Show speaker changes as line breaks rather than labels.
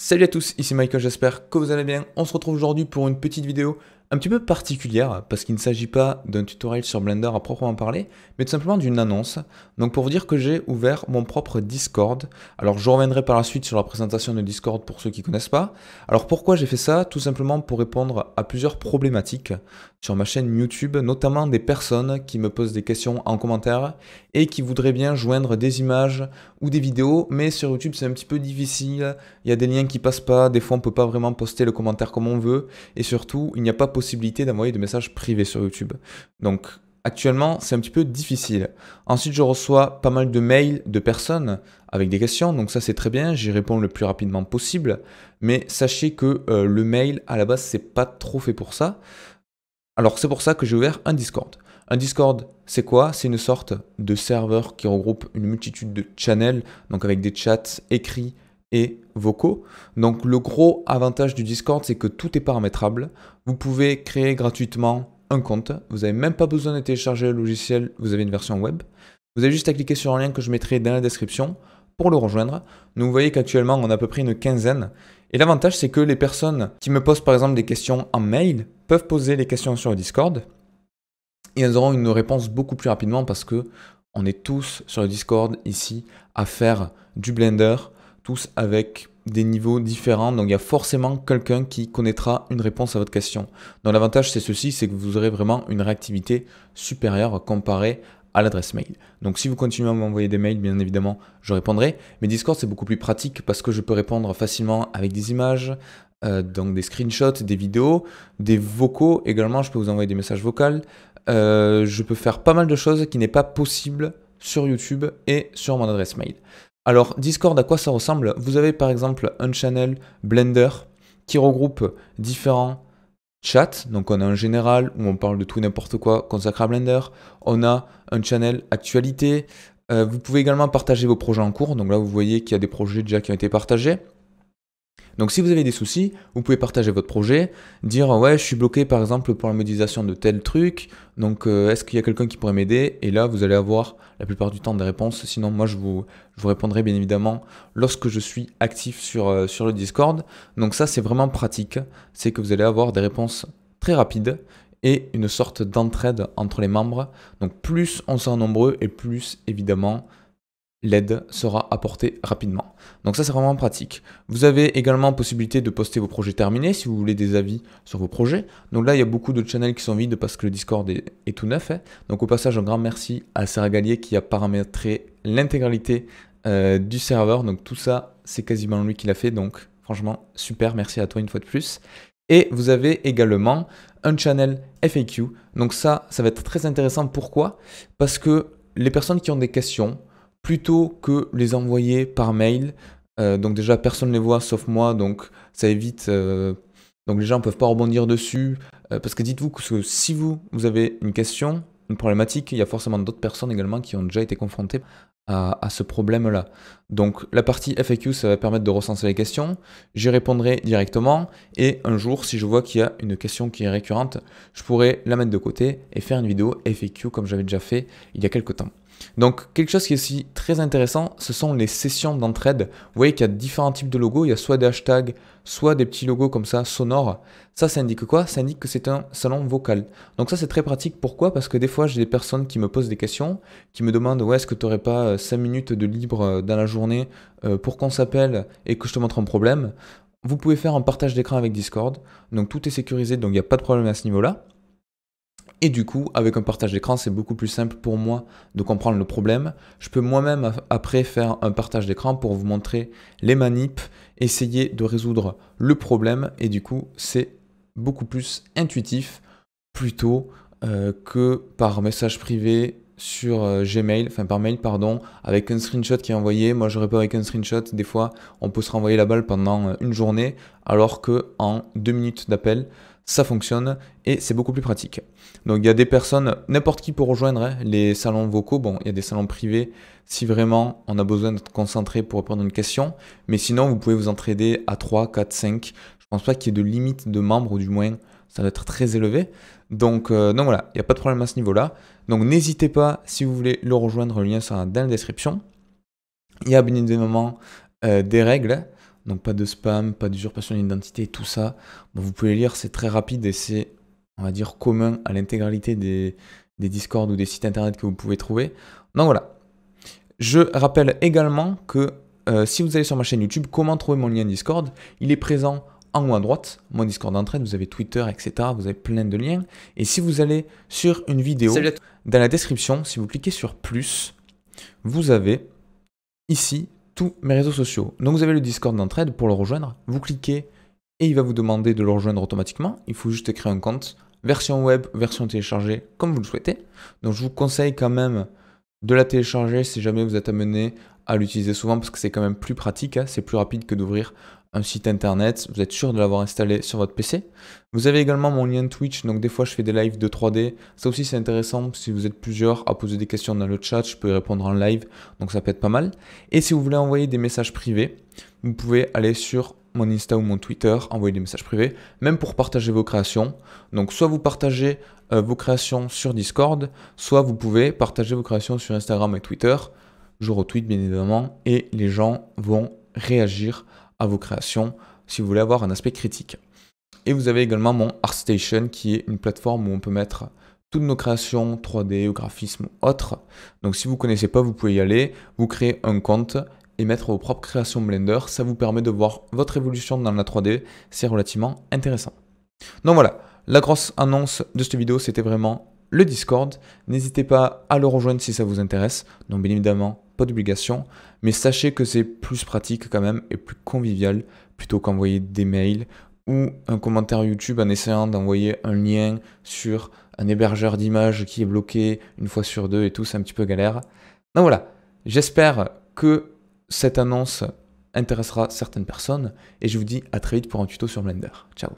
Salut à tous, ici Michael, j'espère que vous allez bien. On se retrouve aujourd'hui pour une petite vidéo un petit peu particulière parce qu'il ne s'agit pas d'un tutoriel sur Blender à proprement parler, mais tout simplement d'une annonce. Donc pour vous dire que j'ai ouvert mon propre Discord. Alors je reviendrai par la suite sur la présentation de Discord pour ceux qui ne connaissent pas. Alors pourquoi j'ai fait ça? Tout simplement pour répondre à plusieurs problématiques sur ma chaîne YouTube, notamment des personnes qui me posent des questions en commentaire et qui voudraient bien joindre des images ou des vidéos, mais sur YouTube c'est un petit peu difficile, il y a des liens qui passent pas, des fois on peut pas vraiment poster le commentaire comme on veut, et surtout il n'y a pas possibilité d'envoyer de messages privés sur YouTube. Donc actuellement c'est un petit peu difficile. Ensuite je reçois pas mal de mails de personnes avec des questions, donc ça c'est très bien, j'y réponds le plus rapidement possible, mais sachez que le mail à la base c'est pas trop fait pour ça. Alors c'est pour ça que j'ai ouvert un Discord. Un Discord, c'est quoi? C'est une sorte de serveur qui regroupe une multitude de channels, donc avec des chats écrits et vocaux. Donc le gros avantage du Discord, c'est que tout est paramétrable. Vous pouvez créer gratuitement un compte. Vous n'avez même pas besoin de télécharger le logiciel, vous avez une version web. Vous avez juste à cliquer sur un lien que je mettrai dans la description pour le rejoindre. Donc vous voyez qu'actuellement, on a à peu près une quinzaine. Et l'avantage, c'est que les personnes qui me posent par exemple des questions en mail peuvent poser les questions sur le Discord et elles auront une réponse beaucoup plus rapidement parce que on est tous sur le Discord ici à faire du Blender, tous avec des niveaux différents. Donc il y a forcément quelqu'un qui connaîtra une réponse à votre question. Donc l'avantage c'est ceci, c'est que vous aurez vraiment une réactivité supérieure comparée à l'adresse mail. Donc si vous continuez à m'envoyer des mails, bien évidemment, je répondrai. Mais Discord, c'est beaucoup plus pratique parce que je peux répondre facilement avec des images, donc des screenshots, des vidéos, des vocaux. Également, je peux vous envoyer des messages vocaux. Je peux faire pas mal de choses qui n'est pas possible sur YouTube et sur mon adresse mail. Alors, Discord, à quoi ça ressemble? Vous avez par exemple un channel Blender qui regroupe différents chat, donc on a un général où on parle de tout et n'importe quoi consacré à Blender, on a un channel actualité, vous pouvez également partager vos projets en cours, donc là vous voyez qu'il y a des projets déjà qui ont été partagés. Donc si vous avez des soucis, vous pouvez partager votre projet, dire ouais je suis bloqué par exemple pour la modélisation de tel truc, donc est-ce qu'il y a quelqu'un qui pourrait m'aider? Et là vous allez avoir la plupart du temps des réponses, sinon moi je vous répondrai bien évidemment lorsque je suis actif sur le Discord. Donc ça c'est vraiment pratique, c'est que vous allez avoir des réponses très rapides et une sorte d'entraide entre les membres. Donc plus on sera nombreux et plus évidemment l'aide sera apportée rapidement. Donc ça c'est vraiment pratique. Vous avez également possibilité de poster vos projets terminés si vous voulez des avis sur vos projets. Donc là il y a beaucoup de channels qui sont vides parce que le Discord est tout neuf. Donc au passage un grand merci à Sarah Gallier qui a paramétré l'intégralité du serveur. Donc tout ça c'est quasiment lui qui l'a fait. Donc franchement super, merci à toi une fois de plus. Et vous avez également un channel FAQ. Donc ça va être très intéressant. Pourquoi? Parce que les personnes qui ont des questions, plutôt que les envoyer par mail, donc déjà personne ne les voit sauf moi, donc ça évite, donc les gens ne peuvent pas rebondir dessus, parce que dites-vous que si vous avez une question, une problématique, il y a forcément d'autres personnes également qui ont déjà été confrontées à ce problème-là. Donc la partie FAQ, ça va permettre de recenser les questions, j'y répondrai directement, et un jour, si je vois qu'il y a une question qui est récurrente, je pourrai la mettre de côté et faire une vidéo FAQ comme j'avais déjà fait il y a quelques temps. Donc quelque chose qui est aussi très intéressant, ce sont les sessions d'entraide. Vous voyez qu'il y a différents types de logos, il y a soit des hashtags, soit des petits logos comme ça, sonores. Ça indique quoi? Ça indique que c'est un salon vocal. Donc ça c'est très pratique, pourquoi? Parce que des fois j'ai des personnes qui me posent des questions, qui me demandent ouais, est-ce que tu n'aurais pas 5 minutes de libre dans la journée pour qu'on s'appelle et que je te montre un problème. Vous pouvez faire un partage d'écran avec Discord, donc tout est sécurisé, donc il n'y a pas de problème à ce niveau-là. Et du coup, avec un partage d'écran, c'est beaucoup plus simple pour moi de comprendre le problème. Je peux moi-même après faire un partage d'écran pour vous montrer les manips, essayer de résoudre le problème. Et du coup, c'est beaucoup plus intuitif plutôt que par message privé sur Gmail, enfin par mail pardon, avec un screenshot qui est envoyé. Moi je réponds avec un screenshot, des fois on peut se renvoyer la balle pendant une journée, alors que en 2 minutes d'appel, ça fonctionne et c'est beaucoup plus pratique. Donc il y a des personnes, n'importe qui peut rejoindre les salons vocaux. Bon, il y a des salons privés si vraiment on a besoin d'être concentré pour répondre à une question, mais sinon vous pouvez vous entraider à 3, 4, 5. Je pense pas qu'il y ait de limite de membres, ou du moins ça va être très élevé. Donc voilà, il n'y a pas de problème à ce niveau-là. Donc n'hésitez pas, si vous voulez le rejoindre, le lien sera dans la description. Il y a bien évidemment des règles. donc pas de spam, pas d'usurpation d'identité, tout ça. Bon, vous pouvez lire, c'est très rapide et c'est, on va dire, commun à l'intégralité des Discord ou des sites internet que vous pouvez trouver. Donc voilà. Je rappelle également que si vous allez sur ma chaîne YouTube, comment trouver mon lien Discord, il est présent en haut à droite, mon Discord d'entraide, vous avez Twitter, etc. Vous avez plein de liens. Et si vous allez sur une vidéo, dans la description, si vous cliquez sur plus, vous avez ici tous mes réseaux sociaux. Donc vous avez le Discord d'entraide pour le rejoindre. Vous cliquez et il va vous demander de le rejoindre automatiquement. Il faut juste créer un compte, version web, version téléchargée, comme vous le souhaitez. Donc je vous conseille quand même de la télécharger si jamais vous êtes amené à l'utiliser souvent parce que c'est quand même plus pratique, hein, c'est plus rapide que d'ouvrir un site internet, vous êtes sûr de l'avoir installé sur votre PC. Vous avez également mon lien Twitch, donc des fois je fais des lives de 3D, ça aussi c'est intéressant si vous êtes plusieurs à poser des questions dans le chat, je peux y répondre en live, donc ça peut être pas mal. Et si vous voulez envoyer des messages privés, vous pouvez aller sur mon Insta ou mon Twitter, envoyer des messages privés, même pour partager vos créations. Donc soit vous partagez vos créations sur Discord, soit vous pouvez partager vos créations sur Instagram et Twitter. Je retweet bien évidemment et les gens vont réagir à vos créations si vous voulez avoir un aspect critique. Et vous avez également mon ArtStation qui est une plateforme où on peut mettre toutes nos créations 3D ou graphisme ou autres. Donc si vous ne connaissez pas, vous pouvez y aller, vous créez un compte et mettre vos propres créations Blender. Ça vous permet de voir votre évolution dans la 3D. C'est relativement intéressant. Donc voilà, la grosse annonce de cette vidéo, c'était vraiment le Discord. N'hésitez pas à le rejoindre si ça vous intéresse. Donc bien évidemment, pas d'obligation. Mais sachez que c'est plus pratique quand même et plus convivial plutôt qu'envoyer des mails ou un commentaire YouTube en essayant d'envoyer un lien sur un hébergeur d'images qui est bloqué une fois sur deux et tout, c'est un petit peu galère. Donc voilà, j'espère que cette annonce intéressera certaines personnes et je vous dis à très vite pour un tuto sur Blender. Ciao.